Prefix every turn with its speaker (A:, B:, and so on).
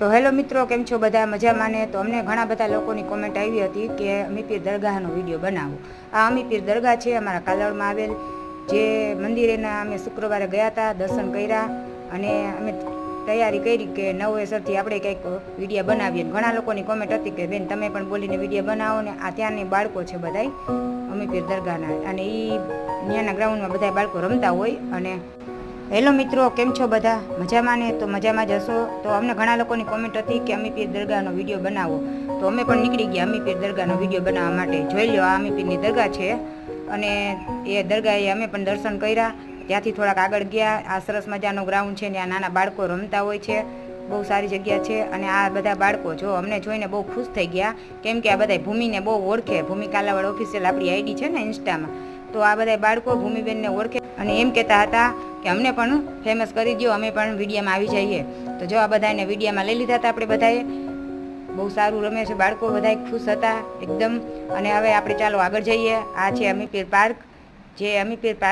A: તો હેલો મિત્રો, કેમ છો બધા? મજામાં ને? તો અમને ઘણા બધા લોકોની કોમેન્ટ આવી હતી કે અમીપીર દરગાહનો વિડીયો બનાવો. આ અમીપીર દરગાહ છે અમારા કાલાવડમાં આવેલ, જે મંદિરેના અમે શુક્રવારે ગયા હતા, દર્શન કર્યા અને અમે તૈયારી કરી કે નવેસરથી આપણે કંઈક વિડીયો બનાવીએ. ઘણા લોકોની કોમેન્ટ હતી કે બેન તમે પણ બોલીને વિડીયો બનાવો ને. આ ત્યાંની બાળકો છે બધાય અમીપીર દરગાહના, અને એ ત્યાંના ગ્રાઉન્ડમાં બધા બાળકો રમતા હોય. અને હેલો મિત્રો, કેમ છો બધા? મજામાં ને? તો મજામાં જ હશો. તો અમને ઘણા લોકોની કોમેન્ટ હતી કે અમીપીર દરગાહનો વિડીયો બનાવો, તો અમે પણ નીકળી ગયા અમીપીર દરગાહનો વિડીયો બનાવવા માટે. જોઈ લો, આ અમીપીરની દરગાહ છે અને એ દરગાહે અમે પણ દર્શન કર્યા. ત્યાંથી થોડાક આગળ ગયા, આ સરસ મજાનો ગ્રાઉન્ડ છે, ત્યાં નાના બાળકો રમતા હોય છે. બહુ સારી જગ્યા છે. અને આ બધા બાળકો જો અમને જોઈને બહુ ખુશ થઈ ગયા, કેમ કે આ બધા ભૂમિને બહુ ઓળખે. ભૂમિ કાલાવડ ઓફિશિયલ આપણી આઈડી છે ને ઇન્સ્ટામાં, તો આ બધા બાળકો ભૂમિબેનને ઓળખે અને એમ કહેતા હતા કે અમને પણ ફેમસ કરી દો, અમે પણ વિડીયામાં આવી જઈએ. તો જો આ બધાને વિડીયામાં લઈ લીધા હતા આપણે બધાએ. બહુ સારું રમે છે બાળકો, બધા ખુશ હતા એકદમ. અને હવે આપણે ચાલો આગળ જઈએ. આ છે અમીપીર પાર્ક, જે અમીપીર પાર્ક